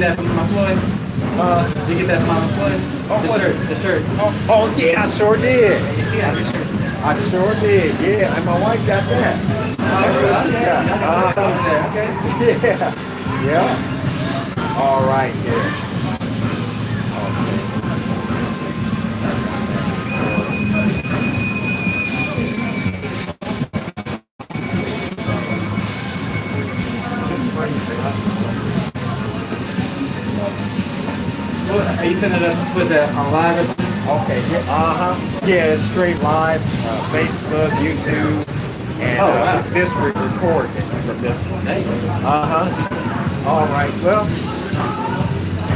that from my Floyd? Did you get that from my Floyd? The shirt. Oh, yeah, I sure did. Yeah, the shirt. I sure did. Yeah, and my wife got that. That's what she got. Okay. Yeah. Yeah. All right, yeah. Are you sending us with that on live or something? Okay, yeah, yeah, it's straight live, Facebook, YouTube, and wow. this recording for this one. All right, well,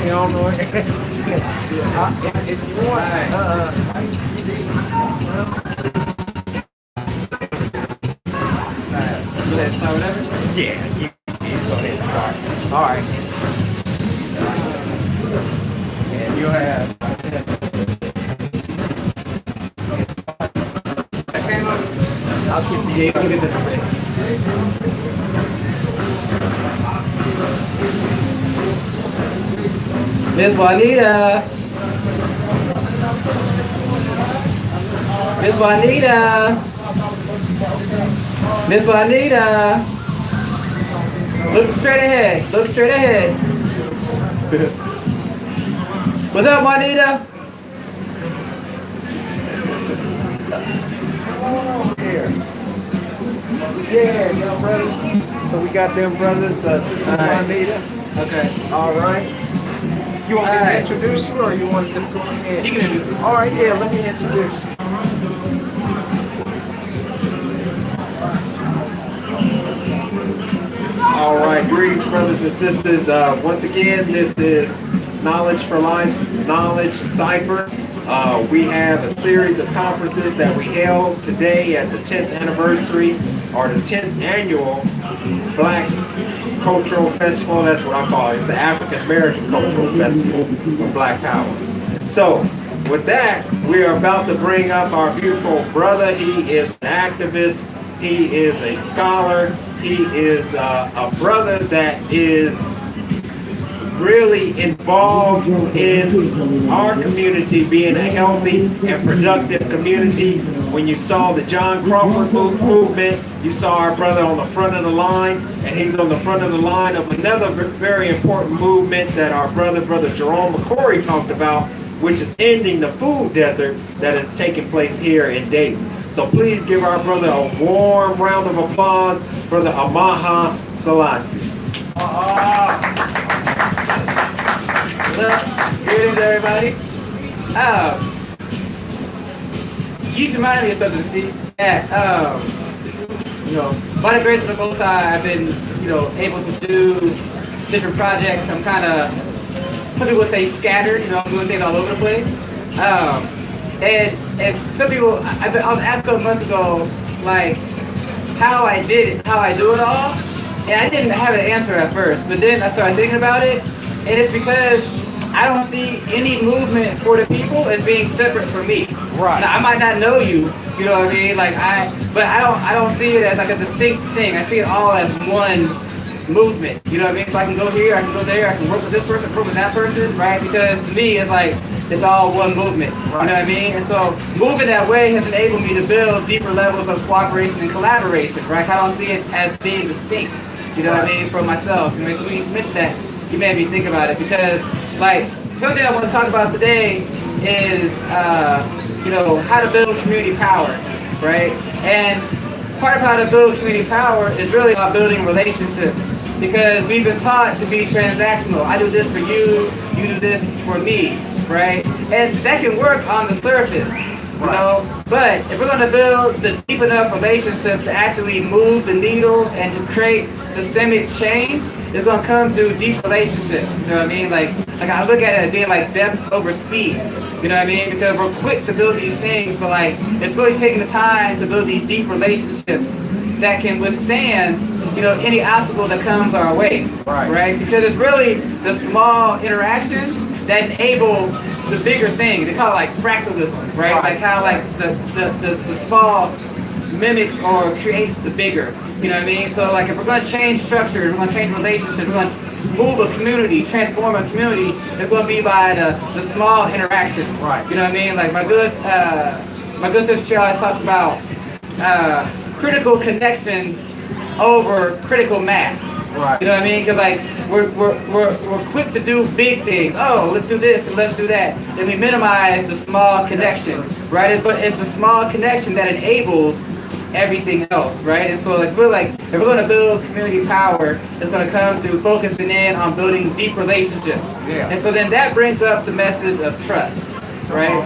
you don't know if you want, Let's start whatever. yeah, you go ahead and start. All right. And you have. I'll keep the Miss Juanita. Miss Juanita. Miss Juanita. Look straight ahead. Look straight ahead. What's up, Juanita? Here. Yeah, young brothers. So we got them brothers, Sister Juanita. Okay. All right. You want me to introduce you, or you want to just go ahead? You can introduce me. All right, yeah, let me introduce you. All right, greetings, brothers and sisters. Once again, this is Knowledge for Life's Knowledge Cypher. We have a series of conferences that we held today at the 10th anniversary, or the 10th annual Black Cultural Festival. That's what I call it. It's the African American Cultural Festival of Black Power. So, with that, we are about to bring up our beautiful brother. He is an activist. He is a scholar. He is a brother that is really involved in our community being a healthy and productive community. When you saw the John Crawford movement, you saw our brother on the front of the line, and he's on the front of the line of another very important movement that our brother Jerome McCory talked about, which is ending the food desert that is taking place here in Dayton. So please give our brother a warm round of applause, Brother Amaha Selassie. Well, greetings, everybody. You just reminded me of something, Steve. That, by the grace of the Most High, I've been, able to do different projects. I'm kind of, some people say scattered, I'm doing things all over the place. And some people, I was asked a couple months ago, like, how I did it, how I do it all. And I didn't have an answer at first, but then I started thinking about it, and it's because I don't see any movement for the people as being separate from me. Right. Now, I might not know you, you know what I mean? But I don't see it as like a distinct thing. I see it all as one movement. You know what I mean? So I can go here, I can go there, I can work with this person, work with that person, right? Because to me, it's like it's all one movement. Right. You know what I mean? And so moving that way has enabled me to build deeper levels of cooperation and collaboration, right? I don't see it as being distinct. You know what I mean? For myself. I mean, so when you mentioned that, you made me think about it, because like something I want to talk about today is how to build community power, right? And part of how to build community power is really about building relationships, because we've been taught to be transactional. I do this for you, you do this for me, right? And that can work on the surface, you know, but if we're going to build the deep enough relationships to actually move the needle and to create systemic change, it's going to come through deep relationships, you know what I mean? Like I look at it as being like depth over speed, you know what I mean? Because we're quick to build these things, but like it's really taking the time to build these deep relationships that can withstand, any obstacle that comes our way, right? Because it's really the small interactions that enable the bigger thing. They call it like fractalism, right? Like how like the small mimics or creates the bigger. You know what I mean? So like if we're going to change structure, we're going to change relationships, we're going to move a community, transform a community, is going to be by the small interactions. Right. You know what I mean? Like my good sister always talks about critical connections over critical mass. Right. You know what I mean? Because like we're quick to do big things. Oh, let's do this and let's do that. Then we minimize the small connection, right? But it's the small connection that enables everything else, right? And so like if we're going to build community power, it's going to come through focusing in on building deep relationships. Yeah. And so then that brings up the message of trust, right?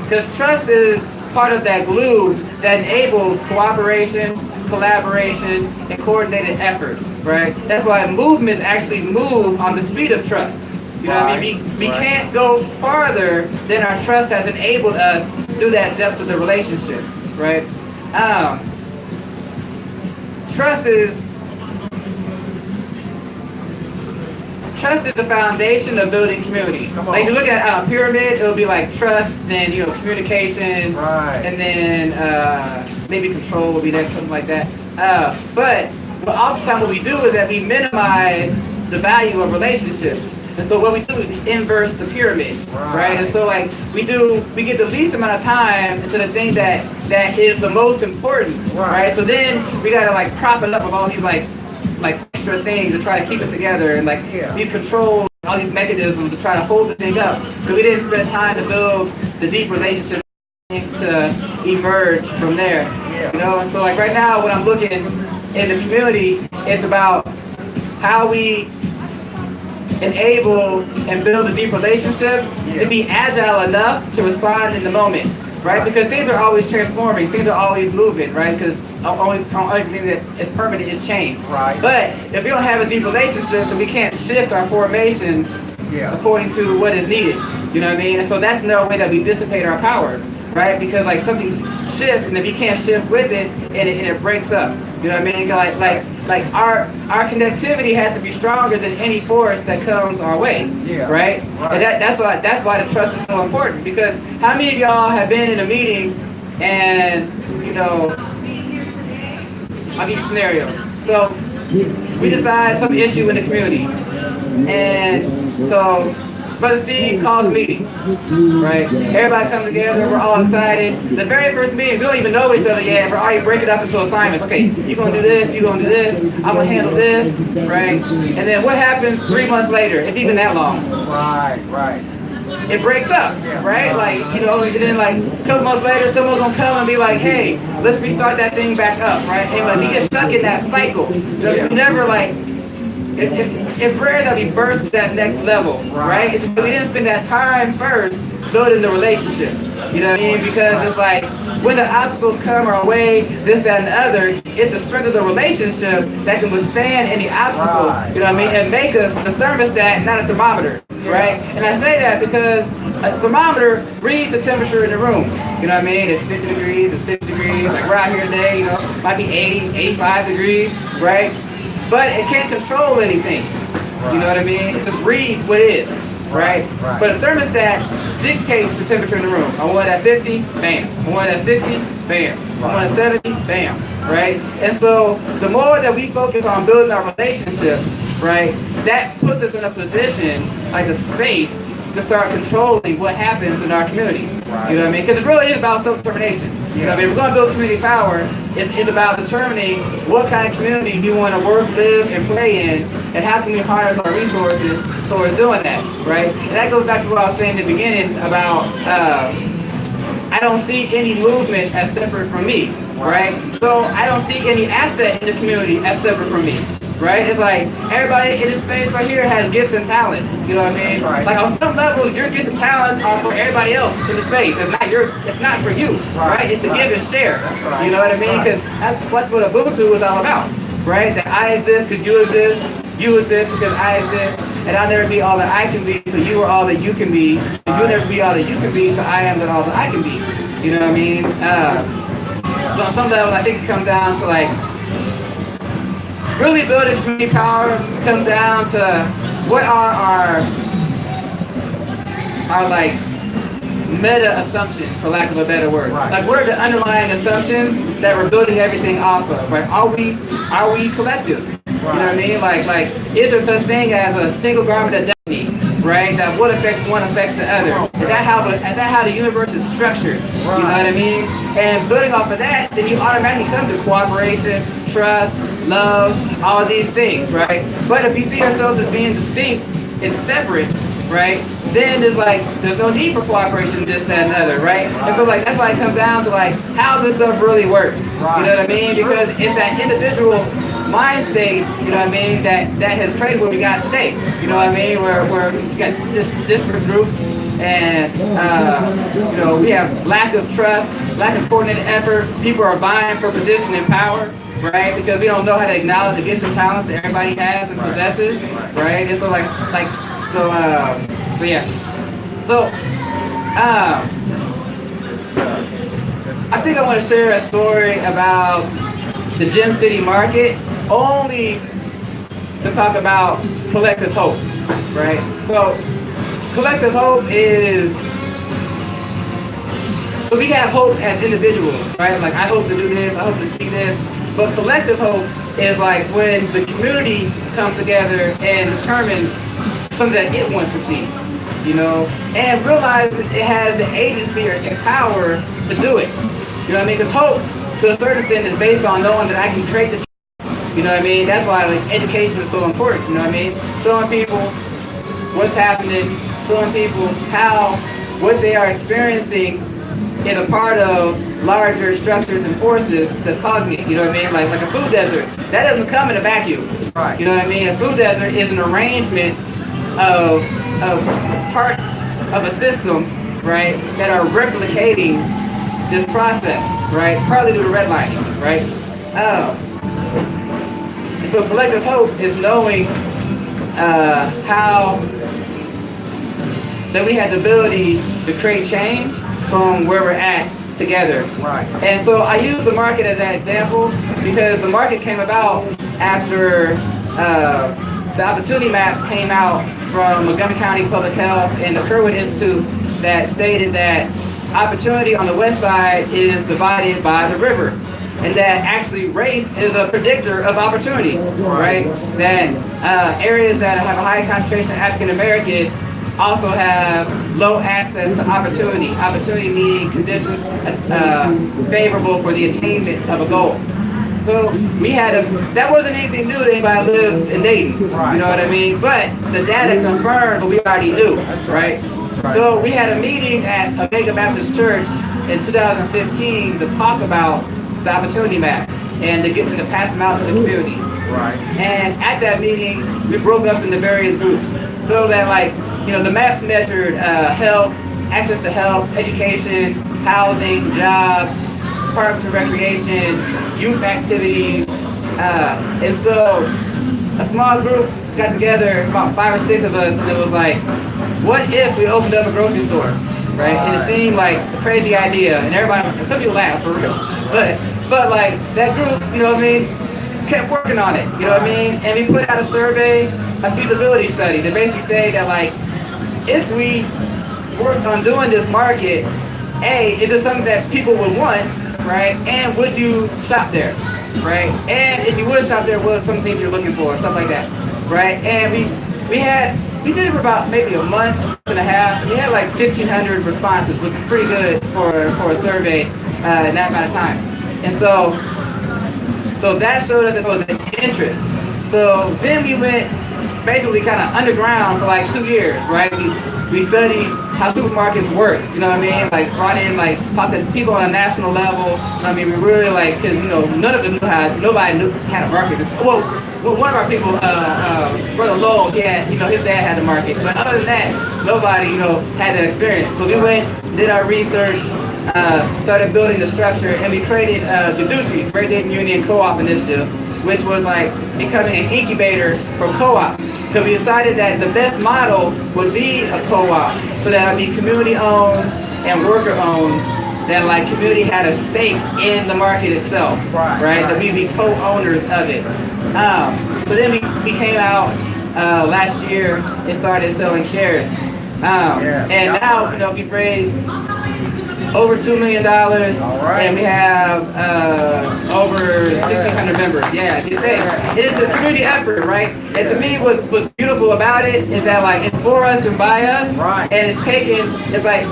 Because trust is part of that glue that enables cooperation, collaboration, and coordinated effort, right? That's why movements actually move on the speed of trust. You know what I mean? We can't go farther than our trust has enabled us through that depth of the relationship, right? Trust is the foundation of building community. Like you look at a pyramid, it'll be like trust, then communication, and then maybe control will be next, something like that. But oftentimes what we do is that we minimize the value of relationships. And so what we do is inverse the pyramid, right? And so like we get the least amount of time into the thing that is the most important, right? So then we gotta like prop it up with all these like extra things to try to keep it together, and like these controls, all these mechanisms to try to hold the thing up. Because we didn't spend time to build the deep relationships to emerge from there. You know, and so like right now when I'm looking in the community, it's about how we enable and build the deep relationships to be agile enough to respond in the moment, right? Because things are always transforming, things are always moving, right? Because only thing that is permanent is change. Right. But if we don't have a deep relationship, then we can't shift our formations according to what is needed. You know what I mean? And so that's another way that we dissipate our power, right? Because like something shifts, and if you can't shift with it, and it breaks up. You know what I mean? Like our connectivity has to be stronger than any force that comes our way. Right? And that's why the trust is so important. Because how many of y'all have been in a meeting and I'll give you a scenario. So we decide some issue in the community, and so Brother Steve calls a meeting, right? Everybody comes together, we're all excited. The very first meeting, we don't even know each other yet, we're already breaking up into assignments. Okay, you're gonna do this, you're gonna do this, I'm gonna handle this, right? And then what happens 3 months later? It's even that long. Right. It breaks up, right? Like, and then like a couple months later, someone's gonna come and be like, hey, let's restart that thing back up, right? And like we get stuck in that cycle. We never like, it's rare that we burst to that next level, right? It's because we didn't spend that time first building the relationship. You know what I mean? Because it's like when the obstacles come our way, this, that, and the other, it's the strength of the relationship that can withstand any obstacle. You know what I mean? And make us the thermostat, not a thermometer, right? And I say that because a thermometer reads the temperature in the room. You know what I mean? It's 50 degrees, it's 60 degrees. Like we're out here today, might be 80, 85 degrees, right? But it can't control anything. You know what I mean? It just reads what it is, right? But a thermostat dictates the temperature in the room. I want it at 50, bam. I want it at 60, bam. I want it at 70, bam. Right? And so the more that we focus on building our relationships, right, that puts us in a position, like a space, to start controlling what happens in our community. You know what I mean? Because it really is about self-determination. You know what I mean? If we're going to build community power, it's about determining what kind of community we want to work, live, and play in, and how can we harness our resources towards doing that, right? And that goes back to what I was saying in the beginning about I don't see any movement as separate from me, right? So I don't see any asset in the community as separate from me. Right? It's like everybody in this space right here has gifts and talents. You know what I mean? Like on some level, your gifts and talents are for everybody else in the space. It's not for you, right? It's to give and share. You know what I mean? Because that's what Ubuntu is all about, right? That I exist because you exist because I exist, and I'll never be all that I can be until you are all that you can be, and you'll never be all that you can be until I am all that I can be. You know what I mean? So on some level, I think it comes down to like really building community power comes down to what are our like meta assumptions, for lack of a better word. Like what are the underlying assumptions that we're building everything off of, right? Are we collective? You know what I mean? Like, is there such thing as a single garment of destiny, right? That what affects one affects the other. Is that how the universe is structured? You know what I mean? And building off of that, then you automatically come to cooperation, trust, love, all of these things, right? But if we see ourselves as being distinct and separate, right, then there's no need for cooperation, this, that, and other, right? And so like that's why it comes down to like how this stuff really works. You know what I mean? Because it's that individual mind state, you know what I mean, that has created what we got today. You know what I mean? Where we got disparate groups and you know, we have lack of trust, lack of coordinated effort. People are vying for position and power, right? Because we don't know how to acknowledge the gifts and talents that everybody has and possesses, right? And so so yeah. So I think I want to share a story about the Gem City Market, only to talk about collective hope, right? So collective hope is, so we have hope as individuals, right? Like I hope to do this, I hope to see this, but collective hope is like when the community comes together and determines something that it wants to see, you know, and realize that it has the agency or the power to do it. You know what I mean? Because hope, to a certain extent, is based on knowing that I can create the, you know what I mean? That's why like education is so important, you know what I mean? Showing people what's happening, showing people how what they are experiencing is a part of larger structures and forces that's causing it, you know what I mean? Like a food desert, that doesn't come in a vacuum. Right. You know what I mean? A food desert is an arrangement of parts of a system, right, that are replicating this process, right? Partly due to redlining, right? So collective hope is knowing how that we have the ability to create change from where we're at together. Right. And so I use the market as that example because the market came about after the opportunity maps came out from Montgomery County Public Health and the Kerwood Institute that stated that opportunity on the west side is divided by the river, and that actually race is a predictor of opportunity, right? That areas that have a high concentration of African American also have low access to opportunity. Opportunity meaning conditions favorable for the attainment of a goal. So we had that wasn't anything new to anybody who lives in Dayton, you know what I mean? But the data confirmed what we already knew, right? So we had a meeting at Omega Baptist Church in 2015 to talk about the opportunity maps and to get them to pass them out to the community. Right. And at that meeting, we broke up into various groups so that, like, you know, the maps measured health, access to health, education, housing, jobs, parks and recreation, youth activities, and so a small group got together, about 5 or 6 of us, and it was like, what if we opened up a grocery store, right? And it seemed like a crazy idea, and everybody, and some people laughed for real, but like that group, you know what I mean, kept working on it, you know what I mean? And we put out a survey, a feasibility study to basically say that, like, if we work on doing this market, A, is it something that people would want, right? And would you shop there, right? And if you would shop there, what are some things you're looking for, stuff like that, right? And we did it for about maybe a month and a half. We had like 1,500 responses, which is pretty good for a survey in that amount of time. And so that showed us that there was an interest. So then we went basically kind of underground for like 2 years, right? We studied how supermarkets work, you know what I mean? Like brought in, like talked to people on a national level. I mean, we really like, cause you know, nobody knew how to market. Well, one of our people, Brother Lowell, he had, you know, his dad had the market, but other than that, nobody, you know, had that experience. So we went, did our research, started building the structure, and we created the DAACF, Great Dayton Union Co-op Initiative, which was like becoming an incubator for co-ops. Because we decided that the best model would be a co-op, so that it would be community-owned and worker-owned, that like community had a stake in the market itself, right? That we'd be co-owners of it. So then we came out last year and started selling shares. And now, you know, we've raised over $2 million, and we have over with 1,600 members. Yeah, you say it is a community effort, right? And to me, what's beautiful about it is that like it's for us and by us, Right. and it's taken. It's like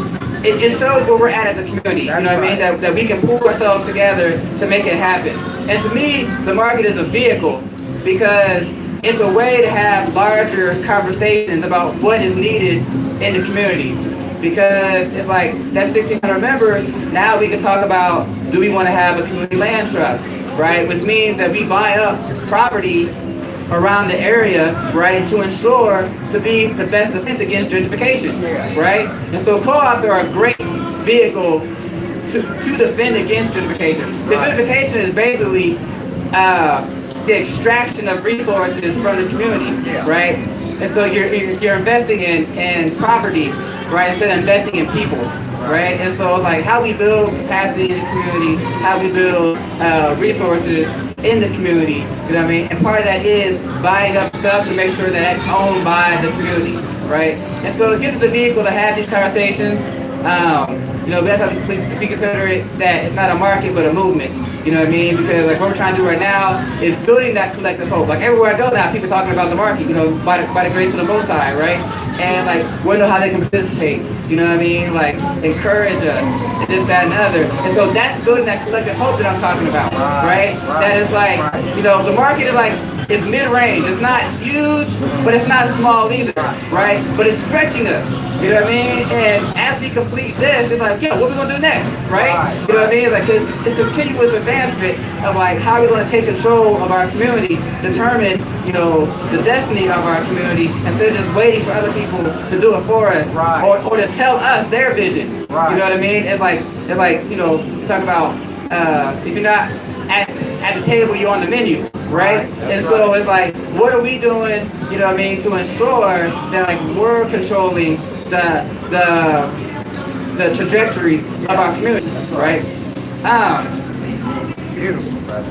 it shows where we're at as a community. You know what I mean? That we can pull ourselves together to make it happen. And to me, the market is a vehicle because it's a way to have larger conversations about what is needed in the community. Because it's like that 1,600 members, now we can talk about, do we want to have a community land trust, right? Which means that we buy up property around the area, right, to ensure to be the best defense against gentrification, right? And so co-ops are a great vehicle to defend against gentrification. The gentrification is basically the extraction of resources from the community, right? And so you're investing in property, right, instead of investing in people, right? And so it's like how we build capacity in the community, how we build resources in the community, you know what I mean? And part of that is buying up stuff to make sure that it's owned by the community, right? And so it gives us the vehicle to have these conversations. You know, that's how we consider it that it's not a market but a movement. You know what I mean? Because like what we're trying to do right now is building that collective hope. Like everywhere I go now, people talking about the market, you know, by the grace of the Most High, right? And like wonder how they can participate. You know what I mean? Like encourage us, and this, that, and other. And so that's building that collective hope that I'm talking about, right? That is like, you know, the market is like, it's mid-range. It's not huge, but it's not small either, right? But it's stretching us. You know what I mean? And as we complete this, it's like, yeah, what are we gonna do next, right? You know what I mean? Like, it's continuous advancement of like how we're gonna take control of our community, determine, you know, the destiny of our community instead of just waiting for other people to do it for us, or to tell us their vision. You know what I mean? It's like, you know, you talk about if you're not at the table, you're on the menu, right? And so it's like, what are we doing, you know what I mean, to ensure that like we're controlling the trajectory of our community, right? Beautiful, brother.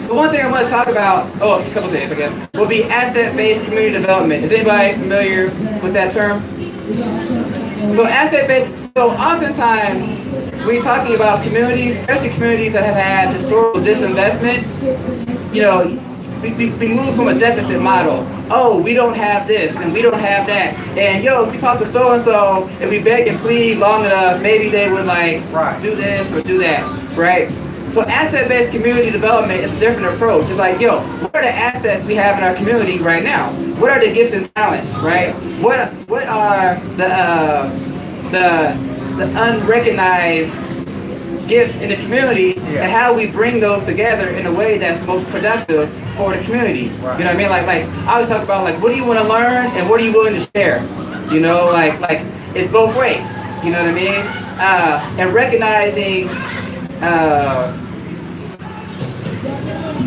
The one thing I want to talk about, a couple things, I guess, will be asset-based community development. Is anybody familiar with that term? So asset-based, so oftentimes when you're talking about communities, especially communities that have had historical disinvestment, you know, we move from a deficit model. Oh, we don't have this and we don't have that. And if we talk to so-and-so and we beg and plead long enough, maybe they would like do this or do that, right? So asset-based community development is a different approach. It's like, what are the assets we have in our community right now? What are the gifts and talents, right? What are the unrecognized gifts in the community, and how we bring those together in a way that's most productive for the community. You know what I mean? Like I always talk about like, what do you want to learn and what are you willing to share? You know, like it's both ways. You know what I mean? And recognizing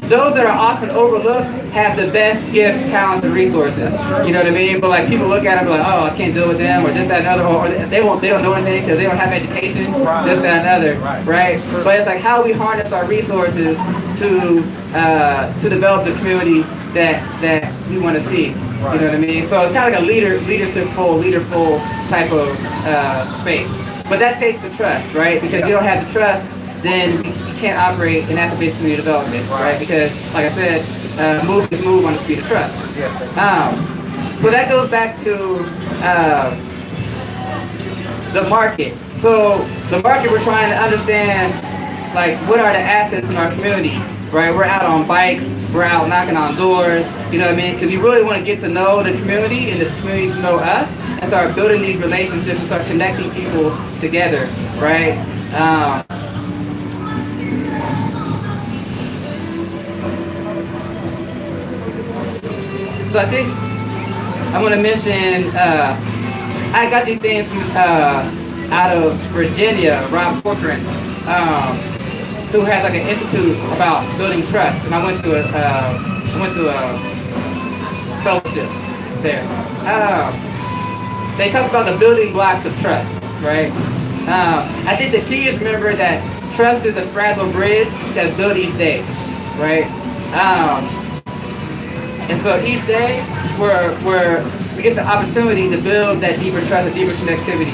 those that are often overlooked have the best gifts, talents, and resources. You know what I mean? But like people look at them like, oh, I can't deal with them, or this, that, and other, or they don't know anything because they don't have education, this, that, and other, right? But it's like how we harness our resources to develop the community that we want to see. You know what I mean? So it's kind of like a leaderful type of space. But that takes the trust, right? Because if you don't have the trust, then you can't operate in asset-based community development, right? Because, like I said, move on the speed of trust. So that goes back to the market. So the market, we're trying to understand, like, what are the assets in our community, right? We're out on bikes, we're out knocking on doors, you know what I mean? Because we really want to get to know the community and the community to know us and start building these relationships and start connecting people together, right? So I think I'm going to mention, I got these things from, out of Virginia, Rob Corcoran, who has like an institute about building trust, and I went to a fellowship there. They talked about the building blocks of trust, right? I think the key is remember that trust is the fragile bridge that's built each day, right? And so each day, we get the opportunity to build that deeper trust, a deeper connectivity.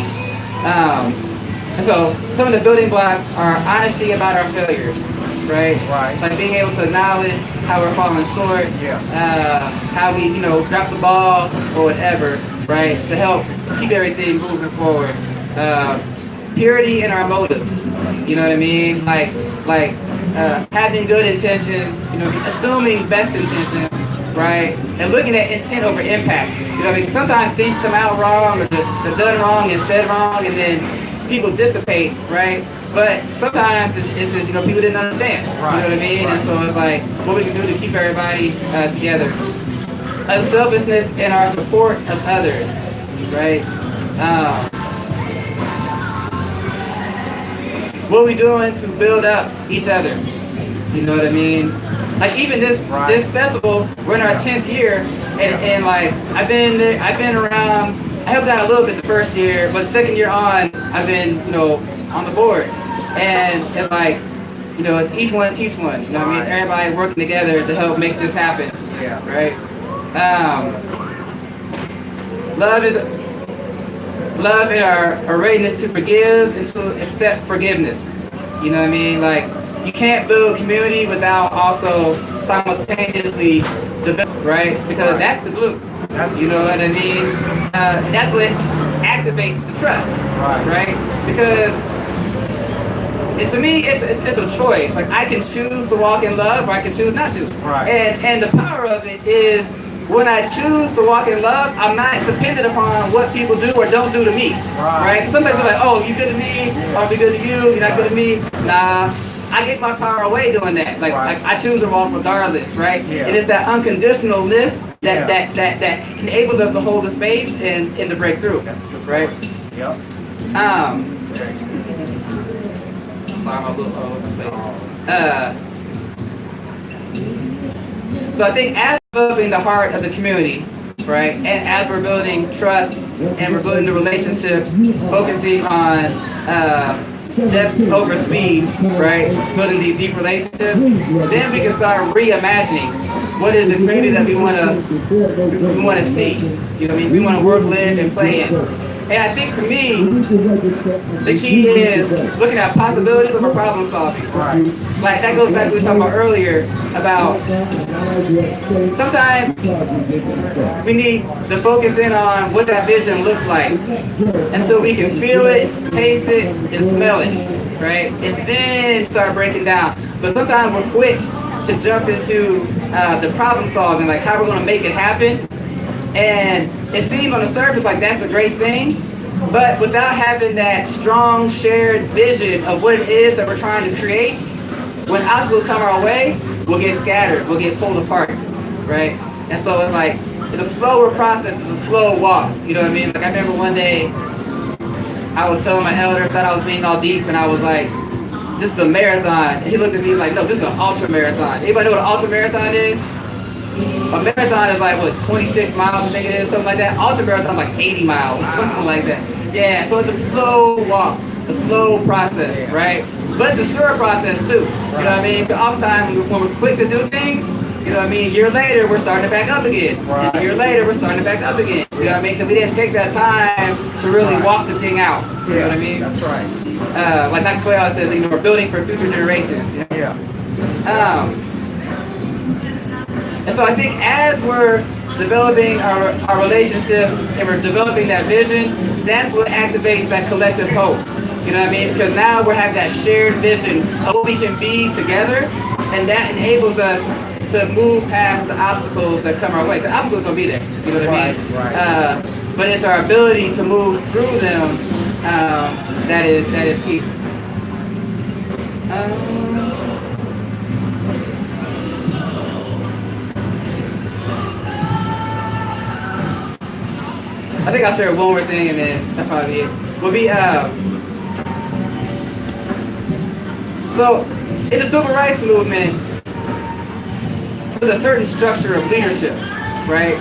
And so some of the building blocks are honesty about our failures, right? Right. Like being able to acknowledge how we're falling short, how we, drop the ball or whatever, right? To help keep everything moving forward. Purity in our motives, you know what I mean? Like having good intentions, assuming best intentions, right? And looking at intent over impact. You know what I mean? Sometimes things come out wrong or they're done wrong and said wrong, and then people dissipate, right? But sometimes it's just, people didn't understand. Right. You know what I mean? Right. And so it's like what we can do to keep everybody together. Unselfishness in our support of others, right? What we doing to build up each other? You know what I mean? Like even this festival, we're in our 10th year, and like I've been around. I helped out a little bit the first year, but the second year on, I've been on the board, and it's like it's each one teach one. You know what I mean? Everybody working together to help make this happen. Yeah. Right. Love in our readiness to forgive and to accept forgiveness. You know what I mean? Like you can't build community without also simultaneously develop, right? Because that's the glue. You know what I mean? And that's what activates the trust, right? Because to me, it's a choice. Like I can choose to walk in love, or I can choose not to. Right. And the power of it is when I choose to walk in love, I'm not dependent upon what people do or don't do to me, right? Sometimes they're like, oh, you good to me, I'll be good to you. You're not good to me. Nah. I get my power away doing that. Like I choose to walk regardless, right? Yeah. And it's that unconditionalness that enables us to hold the space and to break through. That's a good right? Point. Yep. Sorry, I'm a little all over the place. So I think as we're developing the heart of the community, right, and as we're building trust and we're building the relationships, focusing on depth over speed, right? Building these deep relationships, then we can start reimagining what is the community that we want to see. You know what I mean? We want to work, live, and play in. And I think to me, the key is looking at possibilities over problem solving. Right. Like that goes back to what we were talking about earlier about sometimes we need to focus in on what that vision looks like until we can feel it, taste it, and smell it, right? And then start breaking down. But sometimes we're quick to jump into the problem solving, like how we're going to make it happen. And it seems on the surface like that's a great thing, but without having that strong shared vision of what it is that we're trying to create, when obstacles come our way, we'll get scattered, we'll get pulled apart, right? And so it's like, it's a slower process, it's a slow walk, you know what I mean? Like I remember one day, I was telling my elder, thought I was being all deep, and I was like, this is a marathon. And he looked at me like, no, this is an ultra marathon. Anybody know what an ultra marathon is? A marathon is like, what, 26 miles, I think it is, something like that. Ultra marathon is like 80 miles, something like that. Yeah, so it's a slow walk, a slow process, right? But it's a sure process too, you know what I mean? Because oftentimes when we're quick to do things, you know what I mean, a year later, we're starting to back up again. And a year later, we're starting to back up again. You know what I mean? Because we didn't take that time to really walk the thing out, you know what I mean? That's right. Like Dr. Swale says, we're building for future generations. You know? Yeah. And so I think as we're developing our relationships and we're developing that vision, that's what activates that collective hope. You know what I mean? Because now we're having that shared vision of what we can be together, and that enables us to move past the obstacles that come our way. The obstacles are going to be there. You know what I mean? Right. But it's our ability to move through them that is key. I think I'll share one more thing and then that'll probably be it. Will be so in the civil rights movement, there's a certain structure of leadership, right?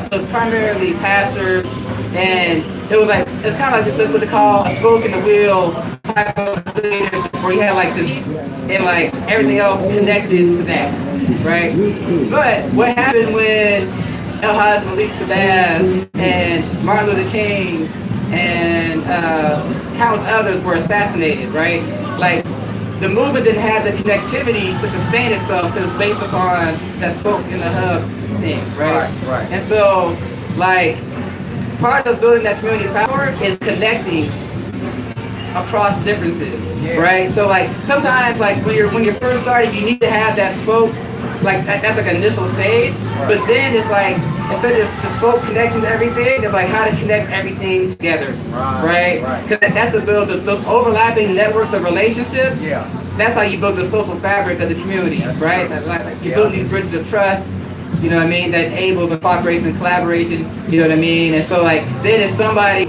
It was primarily pastors, and it's kind of like what they call a spoke in the wheel type of leadership, where you had like this and like everything else connected to that, right? But what happened when El-Haj Malik Shabazz and Martin Luther King and countless others were assassinated, right? Like the movement didn't have the connectivity to sustain itself because it's based upon that spoke in the hub thing, right? Right. And so, like, part of building that community power is connecting across differences, right? So, like, sometimes, like, when you're first starting, you need to have that spoke, like, that's like an initial stage, but then it's like, instead of the spoke connecting to everything, it's like how to connect everything together, right? Because that's to build those overlapping networks of relationships. Yeah. That's how you build the social fabric of the community, right? Like you build these bridges of trust, you know what I mean, that enable the cooperation and collaboration, you know what I mean? And so, like, then if somebody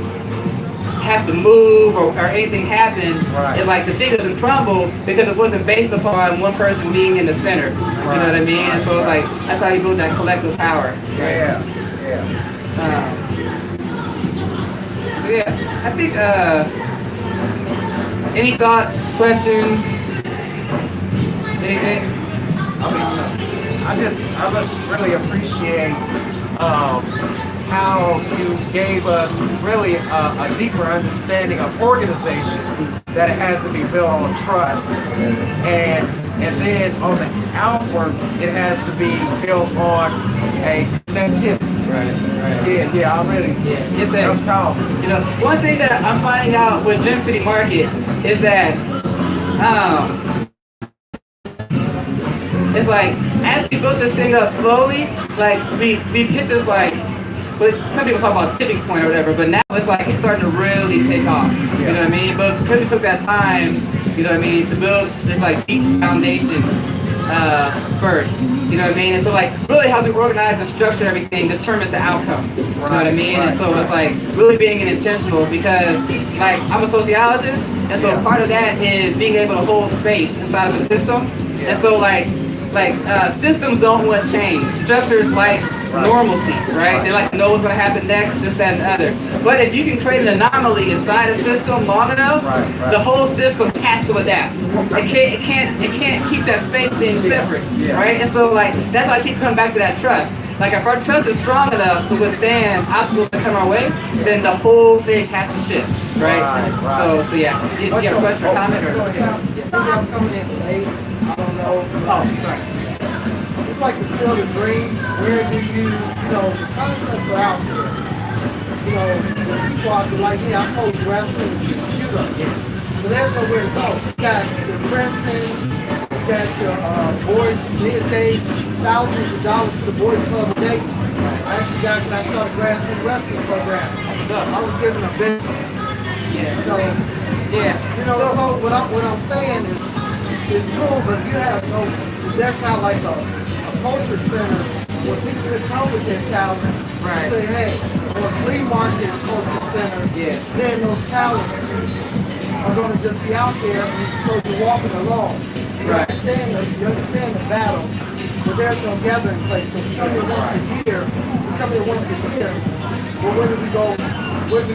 has to move or anything happens, it's like the thing doesn't crumble because it wasn't based upon one person being in the center, you know what I mean? And so, like, that's how you build that collective power. Right? So yeah, I think, any thoughts, questions, anything? I just really appreciate how you gave us really a deeper understanding of organization, that it has to be built on trust, and then on the outward it has to be built on a connectivity. Right. Yeah, I really Get that. That's powerful. You know, one thing that I'm finding out with Gym City Market is that it's like, as we built this thing up slowly, like we've hit this, like, but some people talk about tipping point or whatever, but now it's like it's starting to really take off. You know what I mean? But because we took that time, you know what I mean, to build this like deep foundation first. You know what I mean? And so, like, really how we organize and structure everything determines the outcome. You know what I mean? And so it's like really being intentional, because like I'm a sociologist, and so part of that is being able to hold space inside of a system. And so like systems don't want change. Structures like normalcy, right? They like to know what's going to happen next, this, that, and the other. But if you can create an anomaly inside a system long enough, the whole system has to adapt. It can't keep that space being separate, right? And so, like, that's why I keep coming back to that trust. Like, if our trust is strong enough to withstand obstacles that come our way, then the whole thing has to shift, right? So yeah. You have a question or comment? I'm coming in late. I don't know. It's like the field of dreams. Where do you know, the concepts are out there. You know, when people out there like me, I coach wrestling and judo. But there's nowhere to go. You got your wrestling, you got your boys, these days, thousands of dollars to the boys club a day. I actually got, when I started grassroots wrestling program, I was given a bit. So, you know, so what I'm saying is, it's cool, but you have no, that's not like a culture center where people can come with their talent and say, hey, or a flea market culture center, then those talents are going to just be out there, so you're walking along. You understand the battle, but there's no gathering place. So we come here once a year, but where do we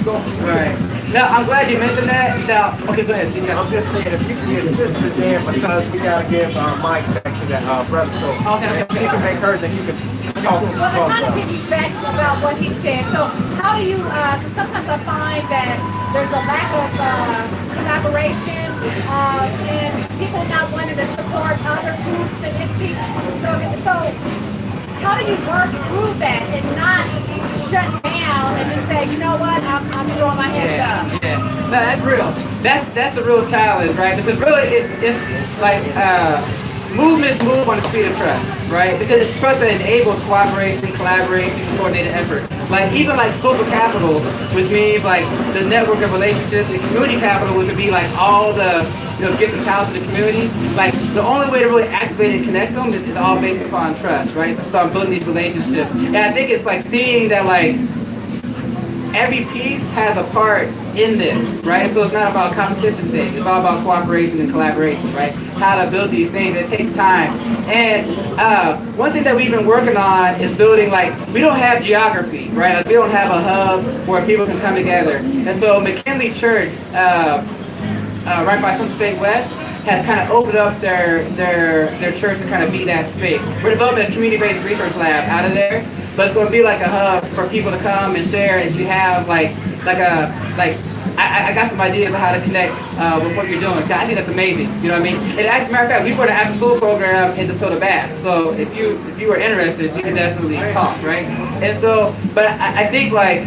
go from here? Now, I'm glad you mentioned that. Now, okay, go ahead. I'm just saying, if you can get sisters in, because we gotta give Mike back to that brother, so if she can make hers, then you can talk. Well, I kind of piggyback about what he said. So, how do you? Because sometimes I find that there's a lack of collaboration and people not wanting to support other groups and entities. So how do you work through that and not shut down and just say, you know what, I'm throwing my hands up? No, that's real. That's a real challenge, right? Because really, it's like movements move on the speed of trust, right? Because it's trust that enables cooperation, collaboration, coordinated effort. Like, even like social capital, which means like the network of relationships, and community capital, which would be like all the gifts and talents of the community. Like, the only way to really activate and connect them is all based upon trust, right? So I'm building these relationships. And I think it's like seeing that, like, every piece has a part in this, right? So it's not about competition thing. It's all about cooperation and collaboration, right? How to build these things. It takes time. And one thing that we've been working on is building, like, we don't have geography, right? Like, we don't have a hub where people can come together. And so McKinley Church, right by Central State West, has kind of opened up their church to kind of be that space. We're developing a community-based research lab out of there, but it's going to be like a hub for people to come and share. If you have like I got some ideas of how to connect with what you're doing. I think that's amazing. You know what I mean? And as a matter of fact, we put an after school program in DeSoto Bass. So if you are interested, you can definitely talk, right? And so, but I think like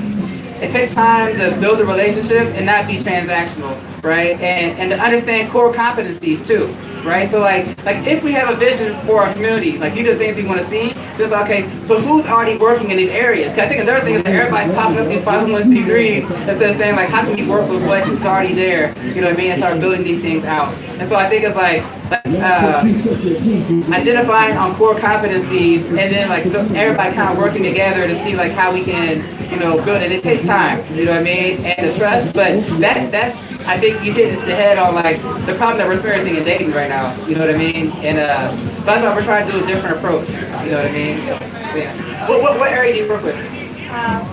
it takes time to build a relationship and not be transactional, right? And to understand core competencies too, right? So like if we have a vision for our community, like these are the things we want to see, just okay, so who's already working in these areas? Because I think another thing is that everybody's popping up these 501c3s instead of saying like, how can we work with what's already there? You know what I mean? And start building these things out. And so I think it's like identifying on core competencies and then like everybody kind of working together to see like how we can, you know, build it. It takes time, you know what I mean? And the trust, but that's I think you hit the head on like the problem that we're experiencing in dating right now. You know what I mean? And so that's why we're trying to do a different approach. You know what I mean? So, yeah. What area do you work with?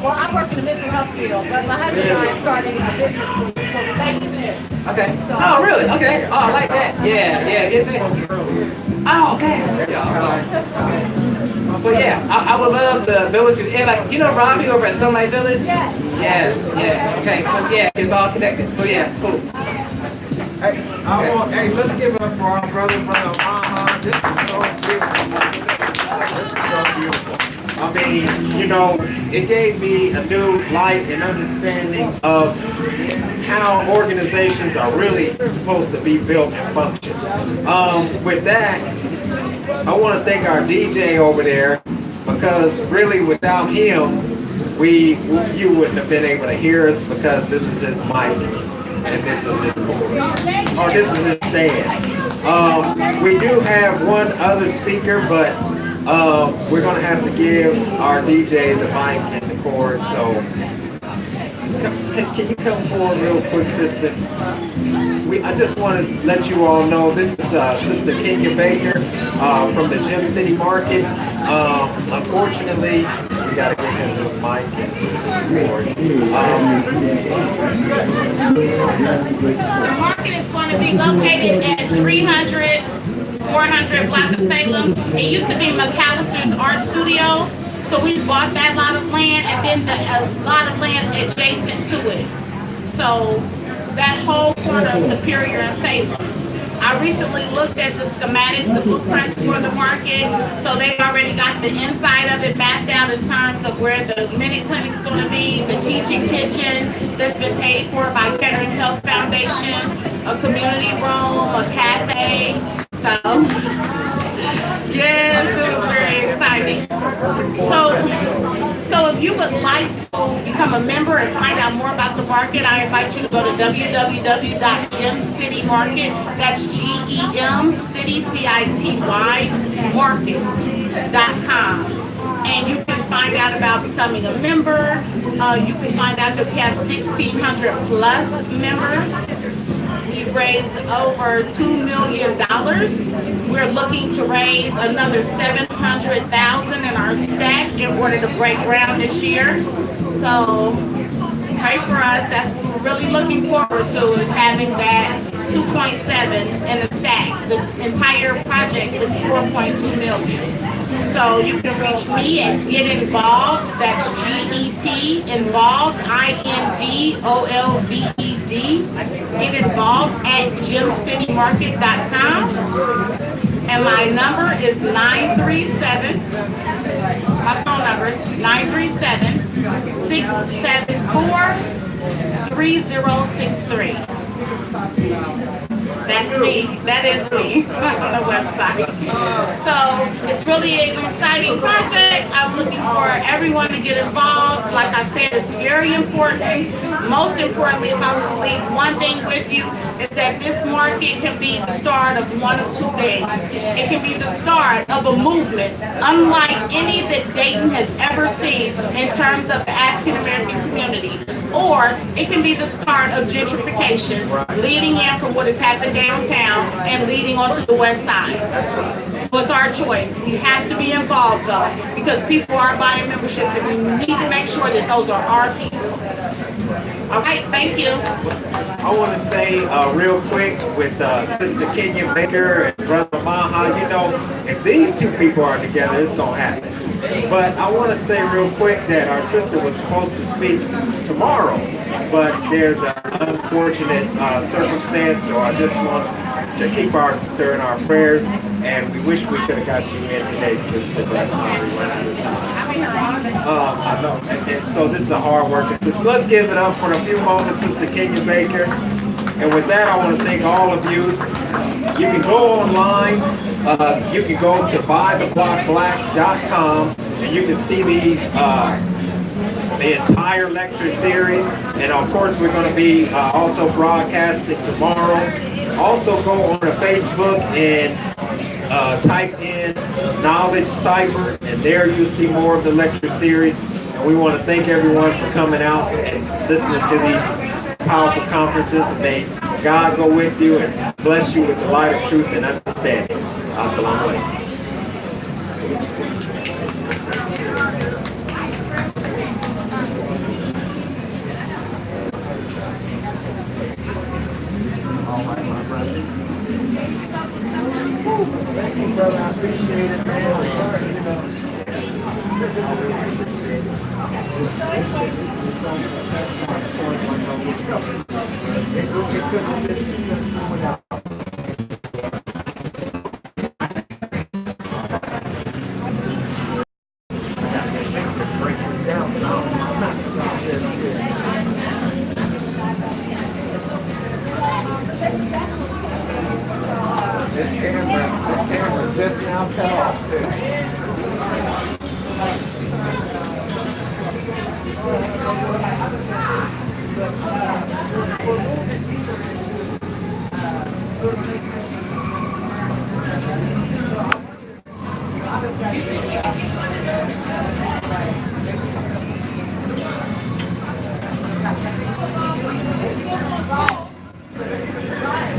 Well, I work in the mental health field, but my husband and I are starting a business school for relationships. Okay. Oh, really? Okay. Oh, I like that. Yeah. Get that. Oh, okay. Yeah, I'm sorry. So yeah, I would love the ability to, and like, you know Robbie over at Sunlight Village? Yes, okay, yeah, it's all connected, so yeah, cool. Hey, let's give it up for our brother Maha. This is so beautiful. This is so beautiful. I mean, you know, it gave me a new light and understanding of how organizations are really supposed to be built and function. With that, I want to thank our DJ over there, because really without him, you wouldn't have been able to hear us, because this is his mic and this is his board, or this is his stand. We do have one other speaker, but we're going to have to give our DJ the mic and the cord. So can you come forward real quick, sister? I just want to let you all know this is Sister Kenya Baker from the Gem City Market. Unfortunately, we got to give him this mic and this cord. The market is going to be located at 300, 400 block of Salem. It used to be McAllister's Art Studio. So we bought that lot of land and then a lot of land adjacent to it. So that whole corner of Superior and Salem. I recently looked at the schematics, the blueprints for the market. So they already got the inside of it mapped out in terms of where the mini clinic's going to be, the teaching kitchen that's been paid for by Kettering Health Foundation, a community room, a cafe. So yes, it was very exciting. So if you would like to become a member and find out more about the market, I invite you to go to www.gemcitymarket, that's GEM City CITY market.com. And you can find out about becoming a member. You can find out that we have 1,600 plus members. We've raised over $2 million. We're looking to raise another $700,000 in our stack in order to break ground this year. So pray for us. That's what we're really looking forward to, is having that 2.7 in the stack. The entire project is 4.2 million. So you can reach me and get involved. That's GET involved, INVOLVED. Get involved at gemcitymarket.com. And my number is 937. My phone number is 937-674-3063. That's me. That is me on the website. So it's really an exciting project. I'm looking for everyone to get involved. Like I said, it's very important. Most importantly, if I was to leave one thing with you, is that this market can be the start of one of two things. It can be the start of a movement unlike any that Dayton has ever seen in terms of the African American community. Or it can be the start of gentrification, leading in from what has happened downtown and leading onto the west side. So it's our choice. We have to be involved though, because people are buying memberships and we need to make sure that those are our people. All right, thank you. I want to say real quick with Sister Kenya Baker and Brother Maha, you know, if these two people are together, it's going to happen. But I want to say real quick that our sister was supposed to speak tomorrow, but there's an unfortunate circumstance, so I just want to keep our sister in our prayers, and we wish we could have got you in today, sister, but we ran out of time. I know, and so this is a hard working sister. Let's give it up for a few moments, Sister Kenya Baker. And with that, I want to thank all of you. You can go online. You can go to buytheblockblack.com, and you can see these the entire lecture series. And of course, we're going to be also broadcasting tomorrow. Also, go on to Facebook and type in Knowledge Cypher, and there you'll see more of the lecture series. And we want to thank everyone for coming out and listening to these powerful conferences. May God go with you and bless you with the light of truth and understanding. Assalamu alaikum. Thank you, brother. I appreciate it, man. This camera just now cut off.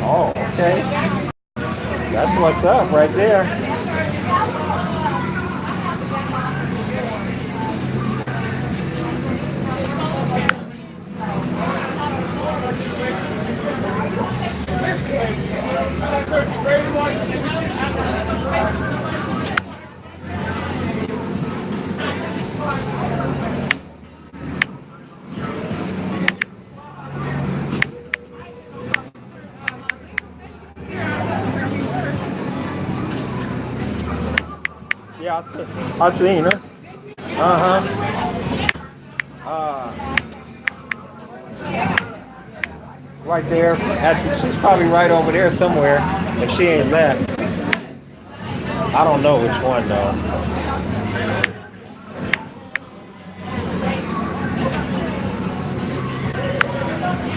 Oh, okay. That's what's up right there. Yeah, I seen her. Right there. Actually, she's probably right over there somewhere if she ain't left. I don't know which one though.